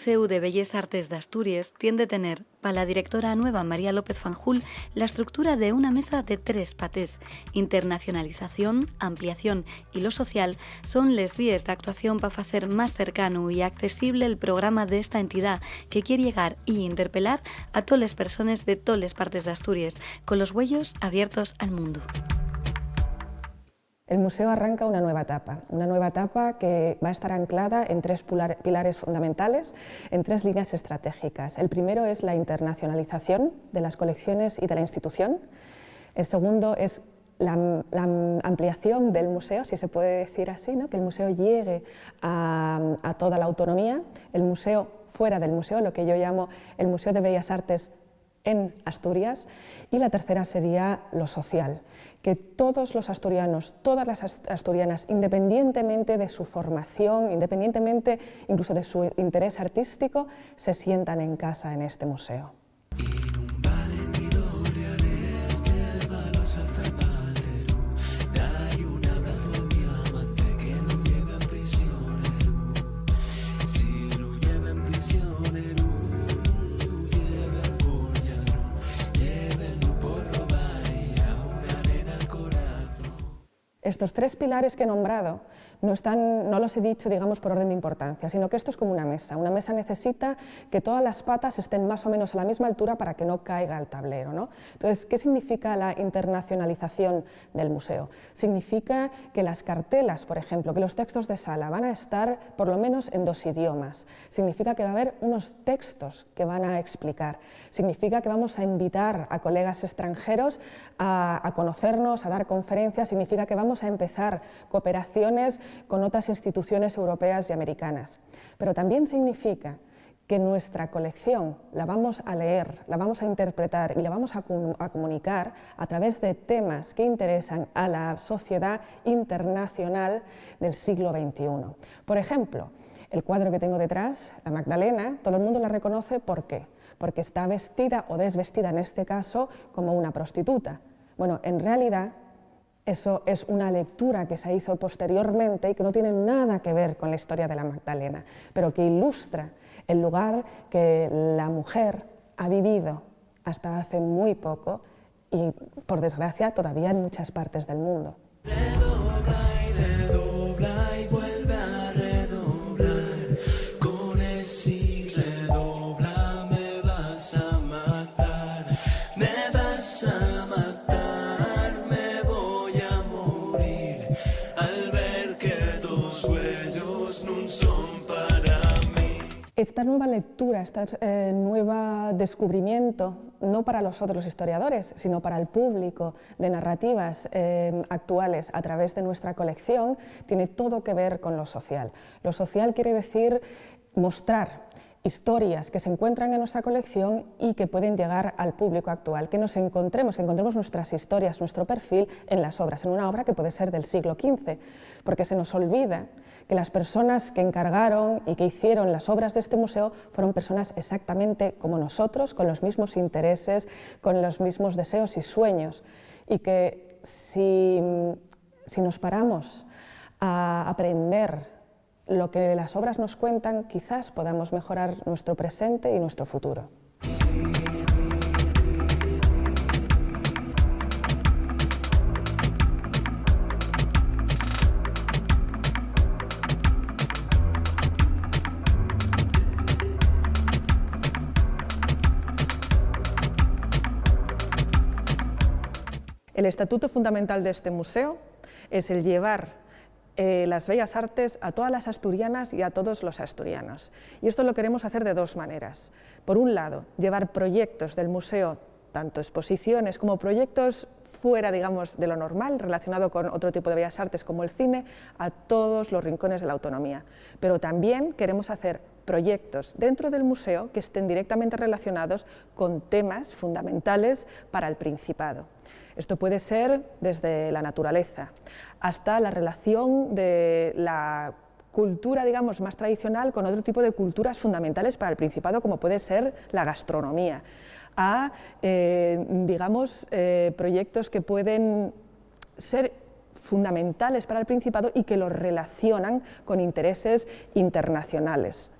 Museu de Belles Artes de Asturias tiende a tener, para la directora nueva María López Fanjul, la estructura de una mesa de 3 patés. Internacionalización, ampliación y lo social son les vías de actuación para hacer más cercano y accesible el programa de esta entidad que quiere llegar y interpelar a todas las personas de todas las partes de Asturias, con los huellos abiertos al mundo. El museo arranca una nueva etapa que va a estar anclada en 3 pilares fundamentales, en 3 líneas estratégicas. El primero es la internacionalización de las colecciones y de la institución. El segundo es la ampliación del museo, si se puede decir así, ¿no? Que el museo llegue a toda la autonomía, el museo fuera del museo, lo que yo llamo el Museo de Bellas Artes en Asturias, y la tercera sería lo social, que todos los asturianos, todas las asturianas, independientemente de su formación, independientemente incluso de su interés artístico, se sientan en casa en este museo. Estos 3 pilares que he nombrado no los he dicho, digamos, por orden de importancia, sino que esto es como una mesa. Una mesa necesita que todas las patas estén más o menos a la misma altura para que no caiga el tablero, ¿no? Entonces, ¿qué significa la internacionalización del museo? Significa que las cartelas, por ejemplo, que los textos de sala van a estar por lo menos en 2 idiomas. Significa que va a haber unos textos que van a explicar. Significa que vamos a invitar a colegas extranjeros a conocernos, a dar conferencias. Significa que vamos a empezar cooperaciones con otras instituciones europeas y americanas. Pero también significa que nuestra colección la vamos a leer, la vamos a interpretar y la vamos a comunicar a través de temas que interesan a la sociedad internacional del siglo XXI. Por ejemplo, el cuadro que tengo detrás, la Magdalena, todo el mundo la reconoce. ¿Por qué? Porque está vestida o desvestida, en este caso, como una prostituta. Bueno, en realidad, eso es una lectura que se hizo posteriormente y que no tiene nada que ver con la historia de la Magdalena, pero que ilustra el lugar que la mujer ha vivido hasta hace muy poco y, por desgracia, todavía en muchas partes del mundo. Redobla y vuelve a redoblar, con ese redobla me vas a matar, me vas a matar, me voy a morir, al ver que dos huellos no son para mí. Esta nueva lectura, este nuevo descubrimiento, no para los otros historiadores, sino para el público de narrativas actuales a través de nuestra colección, tiene todo que ver con lo social. Lo social quiere decir mostrar historias que se encuentran en nuestra colección y que pueden llegar al público actual, que encontremos nuestras historias, nuestro perfil en las obras, en una obra que puede ser del siglo XV, porque se nos olvida que las personas que encargaron y que hicieron las obras de este museo fueron personas exactamente como nosotros, con los mismos intereses, con los mismos deseos y sueños, y que si nos paramos a aprender lo que las obras nos cuentan, quizás podamos mejorar nuestro presente y nuestro futuro. El estatuto fundamental de este museo es el llevar las bellas artes a todas las asturianas y a todos los asturianos. Y esto lo queremos hacer de 2 maneras. Por un lado, llevar proyectos del museo, tanto exposiciones como proyectos fuera, digamos, de lo normal, relacionado con otro tipo de bellas artes como el cine, a todos los rincones de la autonomía. Pero también queremos hacer proyectos dentro del museo que estén directamente relacionados con temas fundamentales para el Principado. Esto puede ser desde la naturaleza hasta la relación de la cultura, digamos, más tradicional con otro tipo de culturas fundamentales para el Principado, como puede ser la gastronomía, a proyectos que pueden ser fundamentales para el Principado y que los relacionan con intereses internacionales.